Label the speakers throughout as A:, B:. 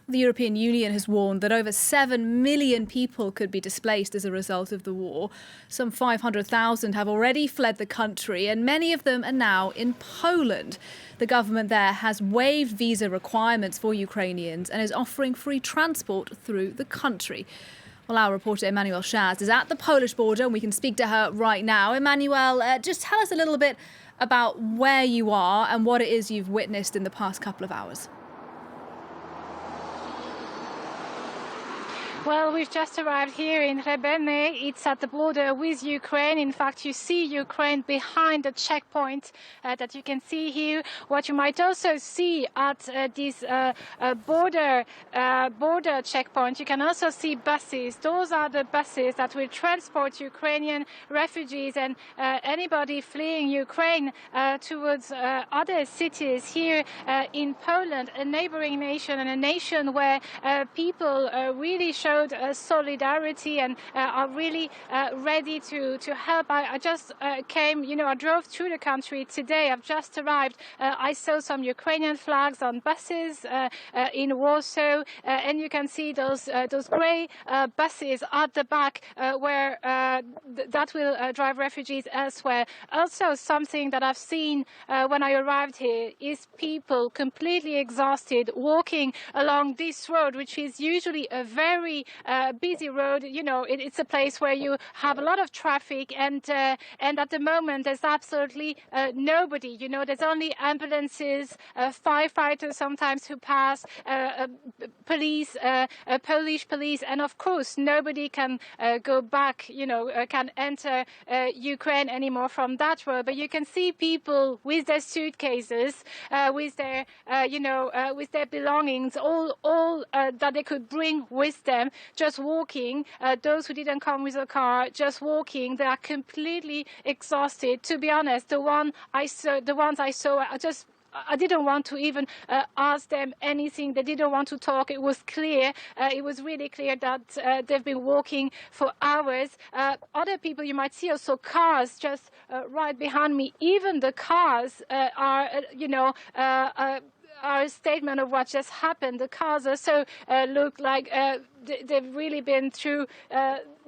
A: The European Union has warned that over 7 million people could be displaced as a result of the war. Some 500,000 have already fled the country, and many of them are now in Poland. The government there has waived visa requirements for Ukrainians and is offering free transport through the country. Well, our reporter Emmanuelle Chaze is at the Polish border, and we can speak to her right now. Emmanuelle, just tell us a little bit about where you are and what it is you've witnessed in the past couple of hours.
B: Well, we've just arrived here in Rebene. It's at the border with Ukraine. In fact, you see Ukraine behind the checkpoint that you can see here. What you might also see at this border checkpoint, you can also see buses. Those are the buses that will transport Ukrainian refugees and anybody fleeing Ukraine towards other cities here in Poland, a neighboring nation and a nation where people really showed solidarity and are really ready to help. I just came, I drove through the country today. I've just arrived. I saw some Ukrainian flags on buses in Warsaw, and you can see those grey buses at the back where that will drive refugees elsewhere. Also, something that I've seen when I arrived here is people completely exhausted walking along this road, which is usually a very busy road. It's a place where you have a lot of traffic, and at the moment there's absolutely nobody. There's only ambulances, firefighters sometimes who pass, police, Polish police, and of course nobody can go back, can enter Ukraine anymore from that road. But you can see people with their suitcases, with their with their belongings, all that they could bring with them, just walking. Those who didn't come with a car, just walking. They are completely exhausted. To be honest, the ones I saw, I didn't want to even ask them anything. They didn't want to talk. It was clear. It was really clear that they've been walking for hours. Other people, you might see also cars just right behind me. Even the cars are a statement of what just happened. The cars also look like they've really been through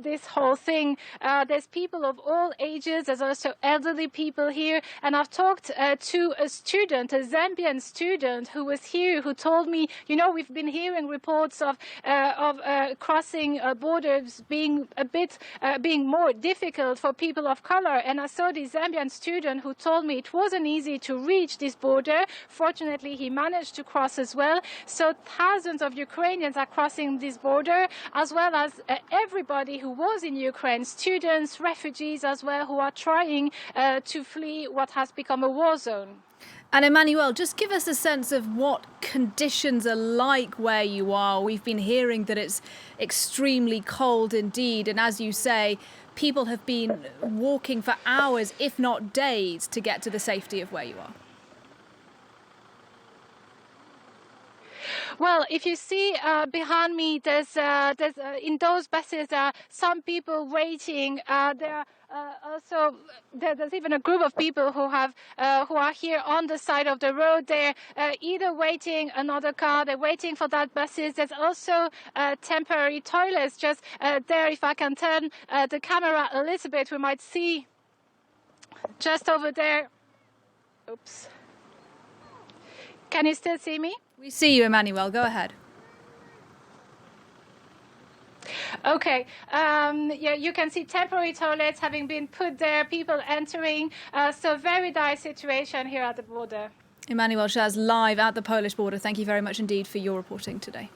B: this whole thing. There's people of all ages. There's also elderly people here. And I've talked to a student, a Zambian student who was here, who told me, we've been hearing reports of crossing borders being being more difficult for people of color. And I saw this Zambian student who told me it wasn't easy to reach this border. Fortunately, he managed to cross as well. So thousands of Ukrainians are crossing this border, as well as everybody who was in Ukraine, students, refugees as well, who are trying to flee what has become a war zone.
A: And Emmanuelle, just give us a sense of what conditions are like where you are. We've been hearing that it's extremely cold indeed. And as you say, people have been walking for hours, if not days, to get to the safety of where you are.
B: Well, if you see behind me, there's in those buses some people waiting. There also there's even a group of people who are here on the side of the road. They're either waiting another car, they're waiting for that buses. There's also temporary toilets just there. If I can turn the camera a little bit, we might see just over there. Oops. Can you still see me?
A: We see you, Emmanuelle. Go ahead.
B: Okay. Yeah, you can see temporary toilets having been put there, people entering. So very dire situation here at the border.
A: Emmanuelle Chaze live at the Polish border. Thank you very much indeed for your reporting today.